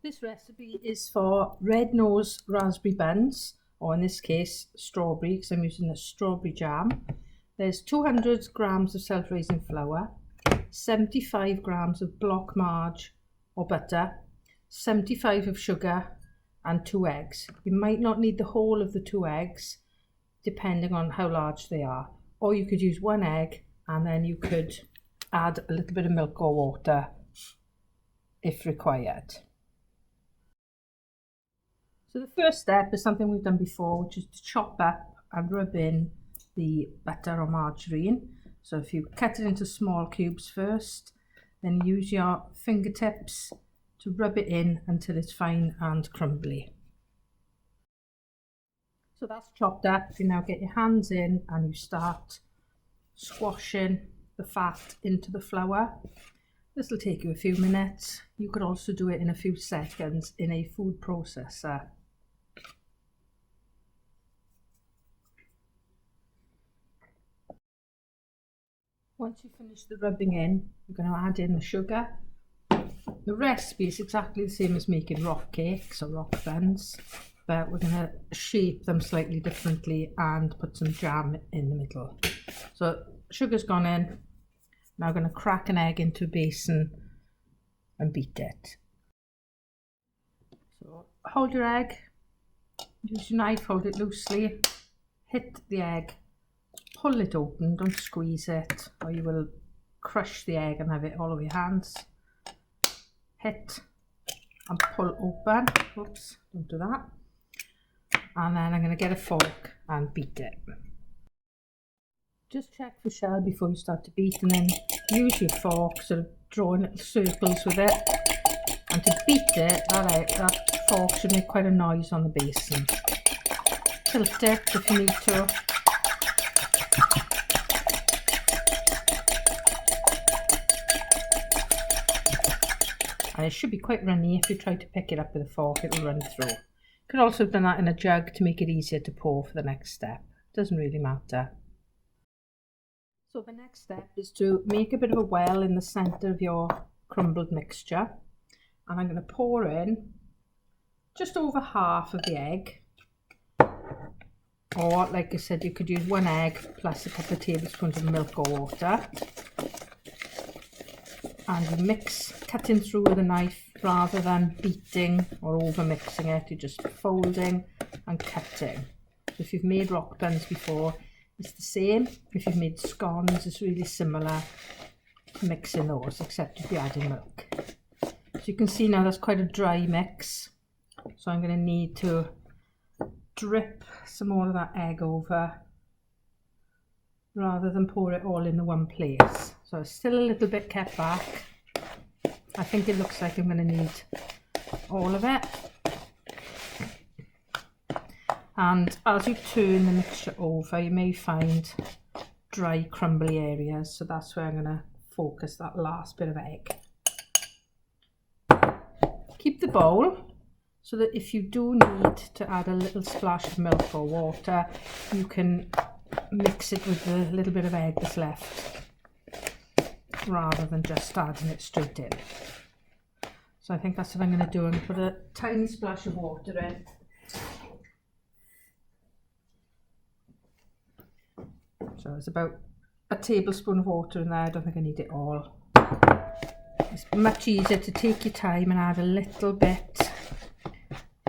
This recipe is for red nose raspberry buns, or in this case strawberry, because I'm using a strawberry jam. There's 200 grams of self-raising flour, 75 grams of block marge or butter, 75 of sugar and 2 eggs. You might not need the whole of the 2 eggs depending on how large they are, or you could use 1 egg and then you could add a little bit of milk or water if required. So the first step is something we've done before, which is to chop up and rub in the butter or margarine. So if you cut it into small cubes first, then use your fingertips to rub it in until it's fine and crumbly. So that's chopped up. You now get your hands in and you start squashing the fat into the flour. This will take you a few minutes. You could also do it in a few seconds in a food processor. Once you finish the rubbing in, you're going to add in the sugar. The recipe is exactly the same as making rock cakes or rock buns, but we're going to shape them slightly differently and put some jam in the middle. So sugar's gone in. Now I'm going to crack an egg into a basin and beat it. So hold your egg, use your knife, hold it loosely, hit the egg, pull it open, don't squeeze it or you will crush the egg and have it all over your hands. Hit and pull open, oops, don't do that. And then I'm going to get a fork and beat it. Just check for shell before you start to beat, and then use your fork, sort of drawing little circles with it. And to beat it, that fork should make quite a noise on the basin. Tilt it if you need to. And it should be quite runny. If you try to pick it up with a fork, it will run through. You could also have done that in a jug to make it easier to pour for the next step. Doesn't really matter. So the next step is to make a bit of a well in the centre of your crumbled mixture. And I'm going to pour in just over half of the egg. Or, like I said, you could use 1 egg plus a couple of tablespoons of milk or water. And you mix, cutting through with a knife rather than beating or over mixing it. You're just folding and cutting. So if you've made rock buns before, it's the same. If you've made scones, it's really similar to mixing those, except if you're adding milk. So you can see now that's quite a dry mix. So I'm going to need to drip some more of that egg over rather than pour it all in the one place. So it's still a little bit kept back. I think it looks like I'm going to need all of it. And as you turn the mixture over, you may find dry, crumbly areas. So that's where I'm going to focus that last bit of egg. Keep the bowl so that if you do need to add a little splash of milk or water, you can mix it with the little bit of egg that's left rather than just adding it straight in. So I think that's what I'm going to do. I'm going to put a tiny splash of water in. So it's about a tablespoon of water in there. I don't think I need it all. It's much easier to take your time and add a little bit,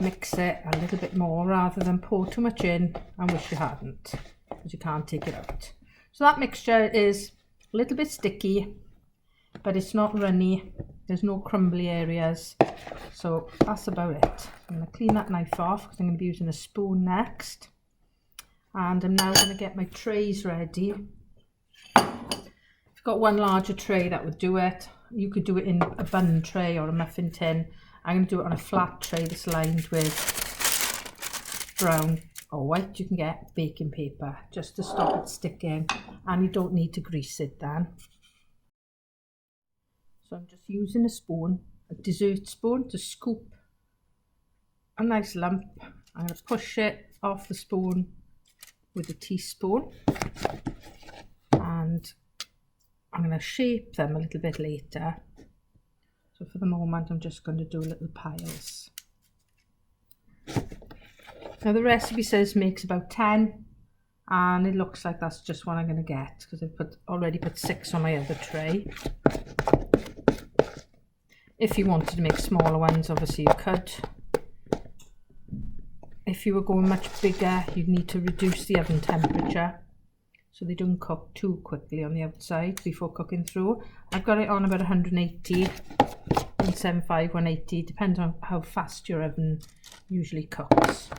mix it a little bit more rather than pour too much in and wish you hadn't, because you can't take it out. So that mixture is a little bit sticky, but it's not runny. There's no crumbly areas. So that's about it. I'm going to clean that knife off because I'm going to be using a spoon next. And I'm now going to get my trays ready. If you've got one larger tray, that would do it. You could do it in a bun tray or a muffin tin. I'm going to do it on a flat tray that's lined with brown or white, you can get baking paper, just to stop it sticking, and you don't need to grease it then. So I'm just using a spoon, a dessert spoon, to scoop a nice lump. I'm going to push it off the spoon with a teaspoon, and I'm going to shape them a little bit later. So So for the moment I'm just going to do little piles. Now the recipe says makes about 10, and it looks like that's just what I'm going to get because I've already put 6 on my other tray. If you wanted to make smaller ones, obviously you could. If you were going much bigger, you'd need to reduce the oven temperature so they don't cook too quickly on the outside before cooking through. I've got it on about 180, 175, 180, depends on how fast your oven usually cooks.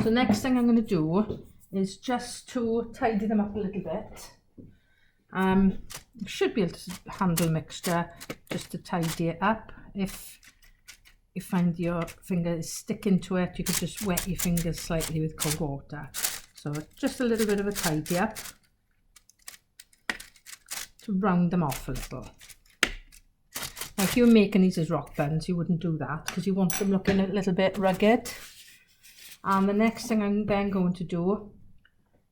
So next thing I'm going to do is just to tidy them up a little bit. You should be able to handle mixture just to tidy it up. If you find your finger is sticking to it, you could just wet your fingers slightly with cold water. So just a little bit of a tidy up to round them off a little. Now if you were making these as rock buns, you wouldn't do that because you want them looking a little bit rugged. And the next thing I'm then going to do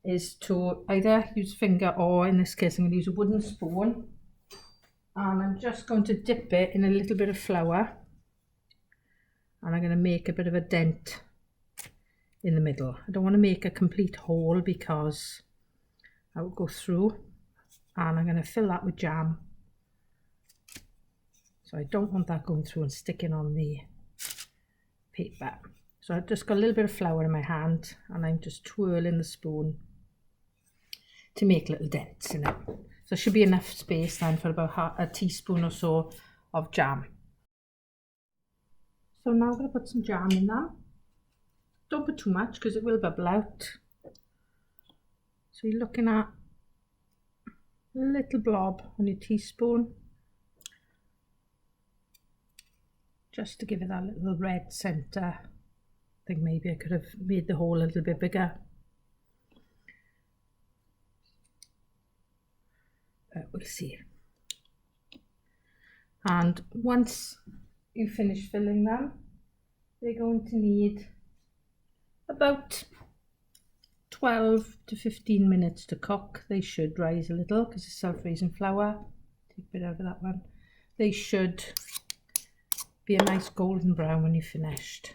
is to either use finger, or in this case I'm going to use a wooden spoon, and I'm just going to dip it in a little bit of flour, and I'm going to make a bit of a dent in the middle. I don't want to make a complete hole because I will go through, and I'm going to fill that with jam. So I don't want that going through and sticking on the paper. So I've just got a little bit of flour in my hand, and I'm just twirling the spoon to make little dents in it. So there should be enough space then for about a teaspoon or so of jam. So now I'm going to put some jam in there. Don't put too much because it will bubble out. So you're looking at a little blob on your teaspoon, just to give it that little red centre. I think maybe I could have made the hole a little bit bigger. We'll see. And once you finish filling them, they're going to need about 12 to 15 minutes to cook. They should rise a little because it's self-raising flour. Take a bit out of that one. They should be a nice golden brown when you're finished.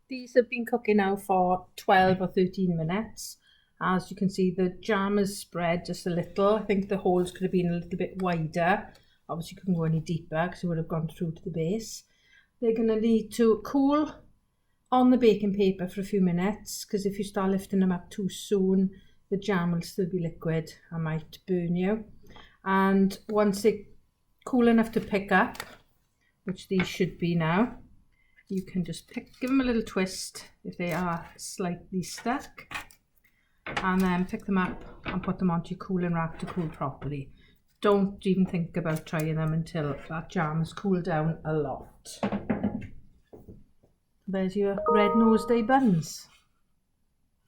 These have been cooking now for 12 or 13 minutes. As you can see, the jam has spread just a little. I think the holes could have been a little bit wider. Obviously you couldn't go any deeper because it would have gone through to the base. They're going to need to cool on the baking paper for a few minutes, because if you start lifting them up too soon, the jam will still be liquid and might burn you. And once they're cool enough to pick up, which these should be now, you can just give them a little twist if they are slightly stuck, and then pick them up and put them onto your cooling rack to cool properly. Don't even think about trying them until that jam has cooled down a lot. There's your red nose day buns.